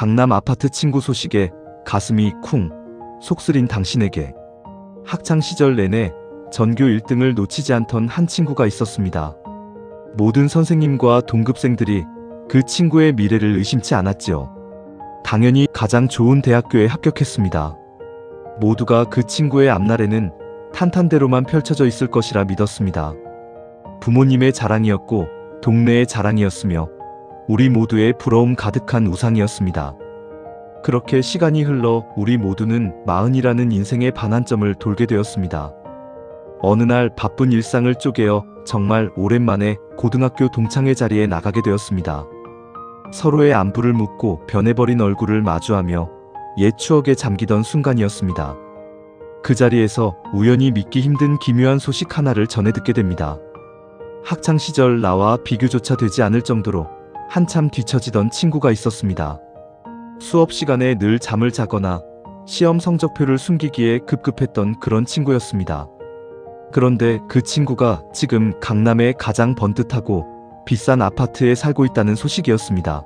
강남 아파트 친구 소식에 가슴이 쿵 속쓰린 당신에게. 학창시절 내내 전교 1등을 놓치지 않던 한 친구가 있었습니다. 모든 선생님과 동급생들이 그 친구의 미래를 의심치 않았지요. 당연히 가장 좋은 대학교에 합격했습니다. 모두가 그 친구의 앞날에는 탄탄대로만 펼쳐져 있을 것이라 믿었습니다. 부모님의 자랑이었고 동네의 자랑이었으며 우리 모두의 부러움 가득한 우상이었습니다. 그렇게 시간이 흘러 우리 모두는 40이라는 인생의 반환점을 돌게 되었습니다. 어느 날 바쁜 일상을 쪼개어 정말 오랜만에 고등학교 동창회 자리에 나가게 되었습니다. 서로의 안부를 묻고 변해버린 얼굴을 마주하며 옛 추억에 잠기던 순간이었습니다. 그 자리에서 우연히 믿기 힘든 기묘한 소식 하나를 전해 듣게 됩니다. 학창시절 나와 비교조차 되지 않을 정도로 한참 뒤처지던 친구가 있었습니다. 수업 시간에 늘 잠을 자거나 시험 성적표를 숨기기에 급급했던 그런 친구였습니다. 그런데 그 친구가 지금 강남의 가장 번듯하고 비싼 아파트에 살고 있다는 소식이었습니다.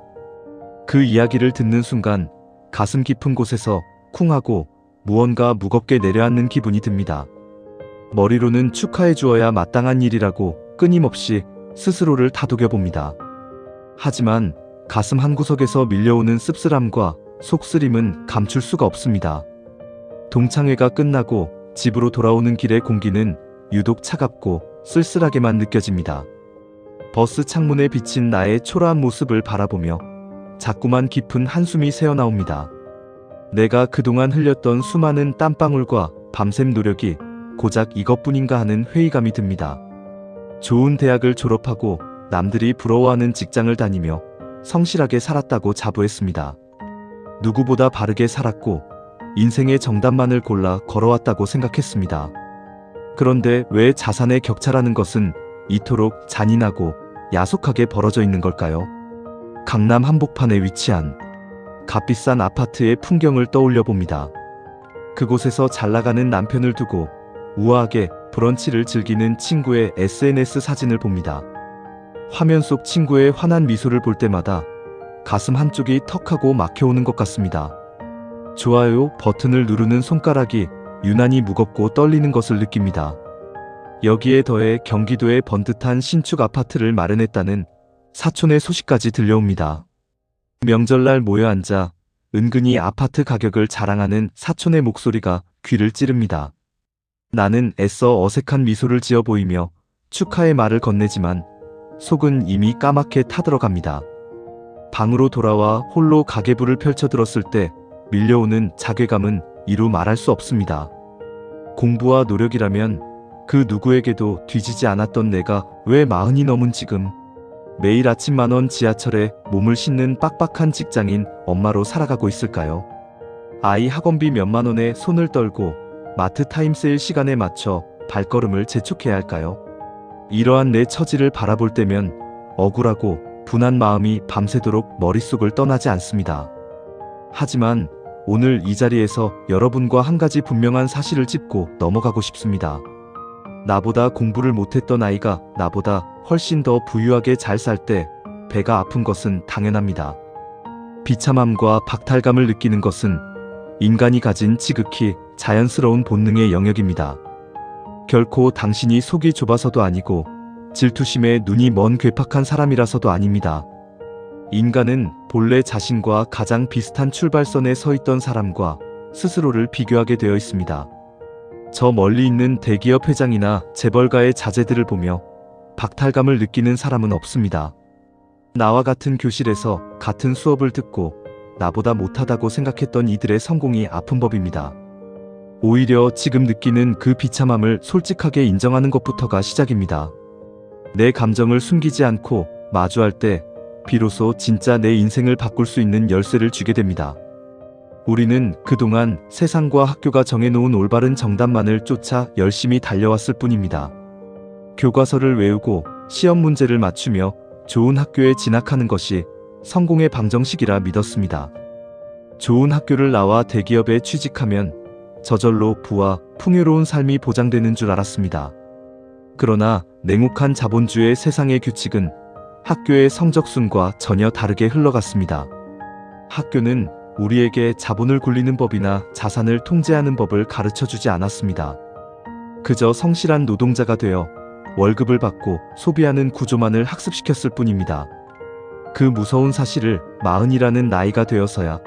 그 이야기를 듣는 순간 가슴 깊은 곳에서 쿵하고 무언가 무겁게 내려앉는 기분이 듭니다. 머리로는 축하해 주어야 마땅한 일이라고 끊임없이 스스로를 다독여 봅니다. 하지만 가슴 한구석에서 밀려오는 씁쓸함과 속쓰림은 감출 수가 없습니다. 동창회가 끝나고 집으로 돌아오는 길의 공기는 유독 차갑고 쓸쓸하게만 느껴집니다. 버스 창문에 비친 나의 초라한 모습을 바라보며 자꾸만 깊은 한숨이 새어나옵니다. 내가 그동안 흘렸던 수많은 땀방울과 밤샘 노력이 고작 이것뿐인가 하는 회의감이 듭니다. 좋은 대학을 졸업하고 남들이 부러워하는 직장을 다니며 성실하게 살았다고 자부했습니다. 누구보다 바르게 살았고 인생의 정답만을 골라 걸어왔다고 생각했습니다. 그런데 왜 자산의 격차라는 것은 이토록 잔인하고 야속하게 벌어져 있는 걸까요? 강남 한복판에 위치한 값비싼 아파트의 풍경을 떠올려 봅니다. 그곳에서 잘나가는 남편을 두고 우아하게 브런치를 즐기는 친구의 SNS 사진을 봅니다. 화면 속 친구의 환한 미소를 볼 때마다 가슴 한쪽이 턱하고 막혀오는 것 같습니다. 좋아요 버튼을 누르는 손가락이 유난히 무겁고 떨리는 것을 느낍니다. 여기에 더해 경기도에 번듯한 신축 아파트를 마련했다는 사촌의 소식까지 들려옵니다. 명절날 모여 앉아 은근히 아파트 가격을 자랑하는 사촌의 목소리가 귀를 찌릅니다. 나는 애써 어색한 미소를 지어 보이며 축하의 말을 건네지만 속은 이미 까맣게 타들어갑니다. 방으로 돌아와 홀로 가계부를 펼쳐들었을 때 밀려오는 자괴감은 이루 말할 수 없습니다. 공부와 노력이라면 그 누구에게도 뒤지지 않았던 내가 왜 40이 넘은 지금 매일 아침 10,000원 지하철에 몸을 싣는 빡빡한 직장인 엄마로 살아가고 있을까요? 아이 학원비 몇만 원에 손을 떨고 마트 타임세일 시간에 맞춰 발걸음을 재촉해야 할까요? 이러한 내 처지를 바라볼 때면 억울하고 분한 마음이 밤새도록 머릿속을 떠나지 않습니다. 하지만 오늘 이 자리에서 여러분과 한 가지 분명한 사실을 짚고 넘어가고 싶습니다. 나보다 공부를 못했던 아이가 나보다 훨씬 더 부유하게 잘 살 때 배가 아픈 것은 당연합니다. 비참함과 박탈감을 느끼는 것은 인간이 가진 지극히 자연스러운 본능의 영역입니다. 결코 당신이 속이 좁아서도 아니고 질투심에 눈이 먼 괴팍한 사람이라서도 아닙니다. 인간은 본래 자신과 가장 비슷한 출발선에 서 있던 사람과 스스로를 비교하게 되어 있습니다. 저 멀리 있는 대기업 회장이나 재벌가의 자제들을 보며 박탈감을 느끼는 사람은 없습니다. 나와 같은 교실에서 같은 수업을 듣고 나보다 못하다고 생각했던 이들의 성공이 아픈 법입니다. 오히려 지금 느끼는 그 비참함을 솔직하게 인정하는 것부터가 시작입니다. 내 감정을 숨기지 않고 마주할 때 비로소 진짜 내 인생을 바꿀 수 있는 열쇠를 쥐게 됩니다. 우리는 그동안 세상과 학교가 정해놓은 올바른 정답만을 쫓아 열심히 달려왔을 뿐입니다. 교과서를 외우고 시험 문제를 맞추며 좋은 학교에 진학하는 것이 성공의 방정식이라 믿었습니다. 좋은 학교를 나와 대기업에 취직하면 저절로 부와 풍요로운 삶이 보장되는 줄 알았습니다. 그러나 냉혹한 자본주의 세상의 규칙은 학교의 성적순과 전혀 다르게 흘러갔습니다. 학교는 우리에게 자본을 굴리는 법이나 자산을 통제하는 법을 가르쳐 주지 않았습니다. 그저 성실한 노동자가 되어 월급을 받고 소비하는 구조만을 학습시켰을 뿐입니다. 그 무서운 사실을 40이라는 나이가 되어서야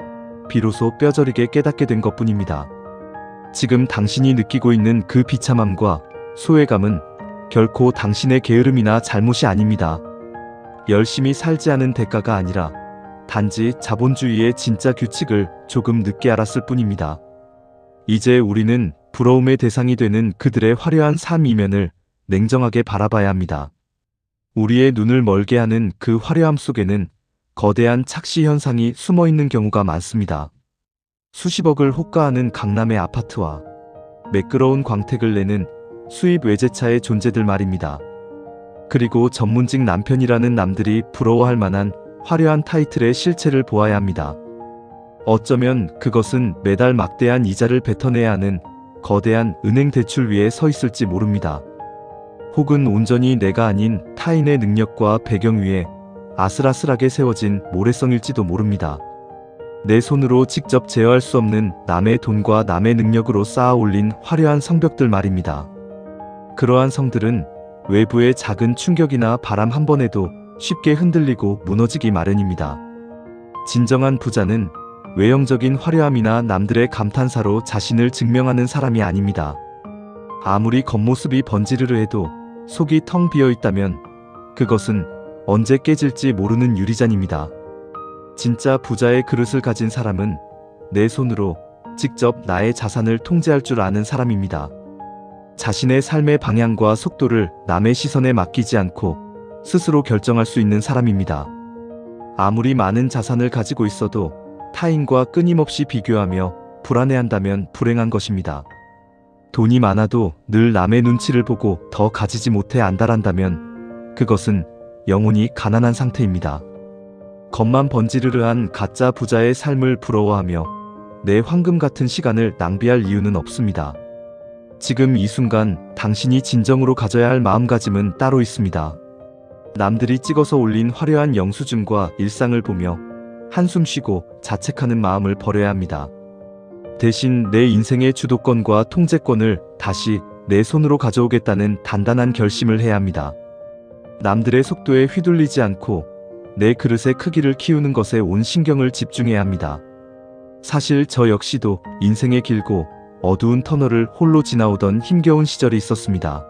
비로소 뼈저리게 깨닫게 된 것뿐입니다. 지금 당신이 느끼고 있는 그 비참함과 소외감은 결코 당신의 게으름이나 잘못이 아닙니다. 열심히 살지 않은 대가가 아니라 단지 자본주의의 진짜 규칙을 조금 늦게 알았을 뿐입니다. 이제 우리는 부러움의 대상이 되는 그들의 화려한 삶 이면을 냉정하게 바라봐야 합니다. 우리의 눈을 멀게 하는 그 화려함 속에는 거대한 착시 현상이 숨어 있는 경우가 많습니다. 수십억을 호가하는 강남의 아파트와 매끄러운 광택을 내는 수입 외제차의 존재들 말입니다. 그리고 전문직 남편이라는 남들이 부러워할 만한 화려한 타이틀의 실체를 보아야 합니다. 어쩌면 그것은 매달 막대한 이자를 뱉어내야 하는 거대한 은행 대출 위에 서 있을지 모릅니다. 혹은 온전히 내가 아닌 타인의 능력과 배경 위에 아슬아슬하게 세워진 모래성일지도 모릅니다. 내 손으로 직접 제어할 수 없는 남의 돈과 남의 능력으로 쌓아 올린 화려한 성벽들 말입니다. 그러한 성들은 외부의 작은 충격이나 바람 한 번에도 쉽게 흔들리고 무너지기 마련입니다. 진정한 부자는 외형적인 화려함이나 남들의 감탄사로 자신을 증명하는 사람이 아닙니다. 아무리 겉모습이 번지르르 해도 속이 텅 비어 있다면 그것은 언제 깨질지 모르는 유리잔입니다. 진짜 부자의 그릇을 가진 사람은 내 손으로 직접 나의 자산을 통제할 줄 아는 사람입니다. 자신의 삶의 방향과 속도를 남의 시선에 맡기지 않고 스스로 결정할 수 있는 사람입니다. 아무리 많은 자산을 가지고 있어도 타인과 끊임없이 비교하며 불안해한다면 불행한 것입니다. 돈이 많아도 늘 남의 눈치를 보고 더 가지지 못해 안달한다면 그것은 영혼이 가난한 상태입니다. 겉만 번지르르한 가짜 부자의 삶을 부러워하며 내 황금 같은 시간을 낭비할 이유는 없습니다. 지금 이 순간 당신이 진정으로 가져야 할 마음가짐은 따로 있습니다. 남들이 찍어서 올린 화려한 영수증과 일상을 보며 한숨 쉬고 자책하는 마음을 버려야 합니다. 대신 내 인생의 주도권과 통제권을 다시 내 손으로 가져오겠다는 단단한 결심을 해야 합니다. 남들의 속도에 휘둘리지 않고 내 그릇의 크기를 키우는 것에 온 신경을 집중해야 합니다. 사실 저 역시도 인생의 길고 어두운 터널을 홀로 지나오던 힘겨운 시절이 있었습니다.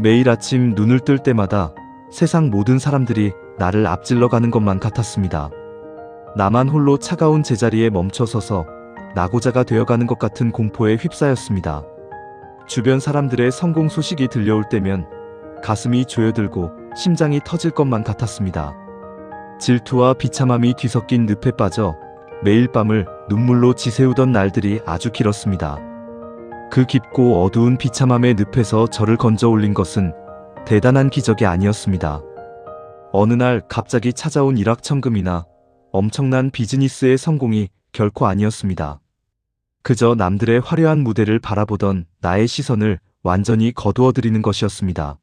매일 아침 눈을 뜰 때마다 세상 모든 사람들이 나를 앞질러 가는 것만 같았습니다. 나만 홀로 차가운 제자리에 멈춰서서 낙오자가 되어가는 것 같은 공포에 휩싸였습니다. 주변 사람들의 성공 소식이 들려올 때면 가슴이 조여들고 심장이 터질 것만 같았습니다. 질투와 비참함이 뒤섞인 늪에 빠져 매일 밤을 눈물로 지새우던 날들이 아주 길었습니다. 그 깊고 어두운 비참함의 늪에서 저를 건져 올린 것은 대단한 기적이 아니었습니다. 어느 날 갑자기 찾아온 일확천금이나 엄청난 비즈니스의 성공이 결코 아니었습니다. 그저 남들의 화려한 무대를 바라보던 나의 시선을 완전히 거두어들이는 것이었습니다.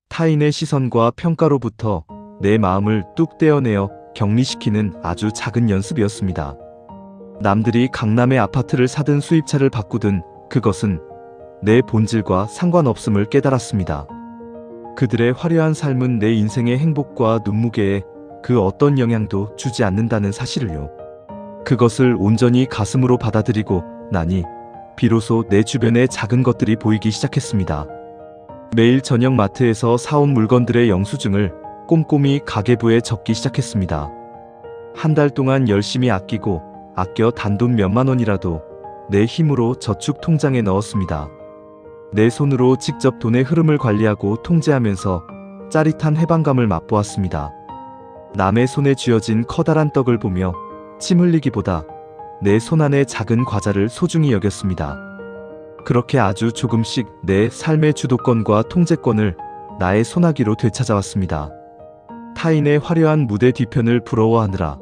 타인의 시선과 평가로부터 내 마음을 뚝 떼어내어 격리시키는 아주 작은 연습이었습니다. 남들이 강남의 아파트를 사든 수입차를 바꾸든 그것은 내 본질과 상관없음을 깨달았습니다. 그들의 화려한 삶은 내 인생의 행복과 눈무게에 그 어떤 영향도 주지 않는다는 사실을요. 그것을 온전히 가슴으로 받아들이고 나니 비로소 내 주변의 작은 것들이 보이기 시작했습니다. 매일 저녁 마트에서 사온 물건들의 영수증을 꼼꼼히 가계부에 적기 시작했습니다. 한 달 동안 열심히 아껴 단돈 몇만 원이라도 내 힘으로 저축 통장에 넣었습니다. 내 손으로 직접 돈의 흐름을 관리하고 통제하면서 짜릿한 해방감을 맛보았습니다. 남의 손에 쥐어진 커다란 떡을 보며 침 흘리기보다 내 손 안의 작은 과자를 소중히 여겼습니다. 그렇게 아주 조금씩 내 삶의 주도권과 통제권을 나의 손아귀로 되찾아왔습니다. 타인의 화려한 무대 뒤편을 부러워하느라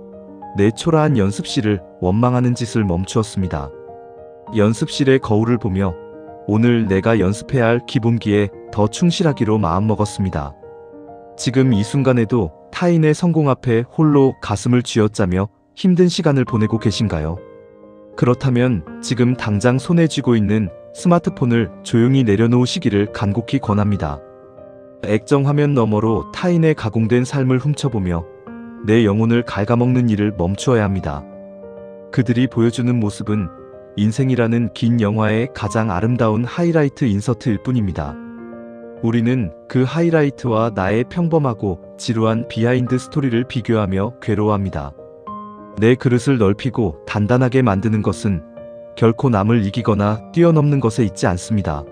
내 초라한 연습실을 원망하는 짓을 멈추었습니다. 연습실의 거울을 보며 오늘 내가 연습해야 할 기본기에 더 충실하기로 마음먹었습니다. 지금 이 순간에도 타인의 성공 앞에 홀로 가슴을 쥐어짜며 힘든 시간을 보내고 계신가요? 그렇다면 지금 당장 손에 쥐고 있는 스마트폰을 조용히 내려놓으시기를 간곡히 권합니다. 액정 화면 너머로 타인의 가공된 삶을 훔쳐보며 내 영혼을 갉아먹는 일을 멈추어야 합니다. 그들이 보여주는 모습은 인생이라는 긴 영화의 가장 아름다운 하이라이트 인서트일 뿐입니다. 우리는 그 하이라이트와 나의 평범하고 지루한 비하인드 스토리를 비교하며 괴로워합니다. 내 그릇을 넓히고 단단하게 만드는 것은 결코 남을 이기거나 뛰어넘는 것에 있지 않습니다.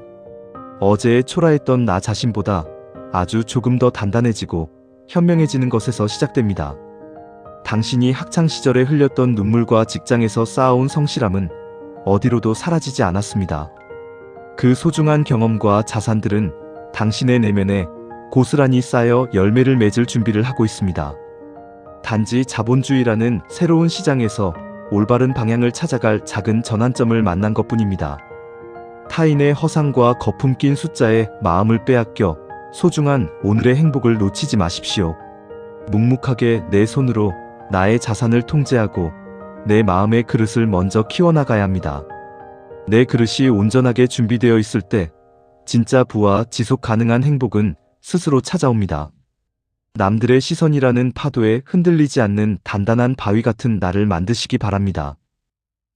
어제의 초라했던 나 자신보다 아주 조금 더 단단해지고 현명해지는 것에서 시작됩니다. 당신이 학창시절에 흘렸던 눈물과 직장에서 쌓아온 성실함은 어디로도 사라지지 않았습니다. 그 소중한 경험과 자산들은 당신의 내면에 고스란히 쌓여 열매를 맺을 준비를 하고 있습니다. 단지 자본주의라는 새로운 시장에서 올바른 방향을 찾아갈 작은 전환점을 만난 것뿐입니다. 타인의 허상과 거품 낀 숫자에 마음을 빼앗겨 소중한 오늘의 행복을 놓치지 마십시오. 묵묵하게 내 손으로 나의 자산을 통제하고 내 마음의 그릇을 먼저 키워나가야 합니다. 내 그릇이 온전하게 준비되어 있을 때 진짜 부와 지속 가능한 행복은 스스로 찾아옵니다. 남들의 시선이라는 파도에 흔들리지 않는 단단한 바위 같은 나를 만드시기 바랍니다.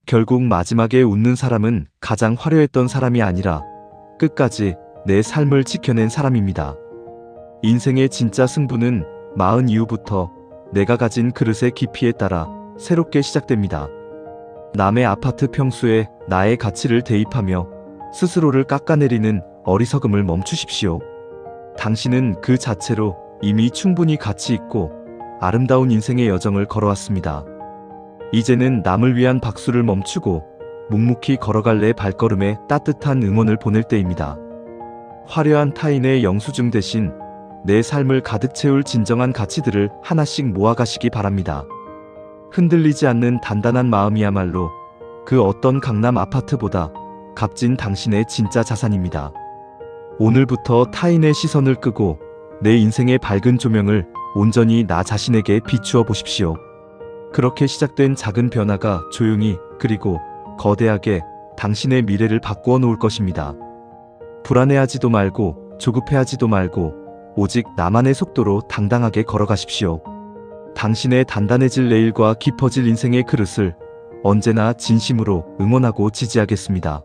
결국 마지막에 웃는 사람은 가장 화려했던 사람이 아니라 끝까지 내 삶을 지켜낸 사람입니다. 인생의 진짜 승부는 마흔 이후부터 내가 가진 그릇의 깊이에 따라 새롭게 시작됩니다. 남의 아파트 평수에 나의 가치를 대입하며 스스로를 깎아내리는 어리석음을 멈추십시오. 당신은 그 자체로 이미 충분히 가치 있고 아름다운 인생의 여정을 걸어왔습니다. 이제는 남을 위한 박수를 멈추고 묵묵히 걸어갈 내 발걸음에 따뜻한 응원을 보낼 때입니다. 화려한 타인의 영수증 대신 내 삶을 가득 채울 진정한 가치들을 하나씩 모아가시기 바랍니다. 흔들리지 않는 단단한 마음이야말로 그 어떤 강남 아파트보다 값진 당신의 진짜 자산입니다. 오늘부터 타인의 시선을 끄고 내 인생의 밝은 조명을 온전히 나 자신에게 비추어 보십시오. 그렇게 시작된 작은 변화가 조용히 그리고 거대하게 당신의 미래를 바꾸어 놓을 것입니다. 불안해하지도 말고 조급해하지도 말고 오직 나만의 속도로 당당하게 걸어가십시오. 당신의 단단해질 내일과 깊어질 인생의 그릇을 언제나 진심으로 응원하고 지지하겠습니다.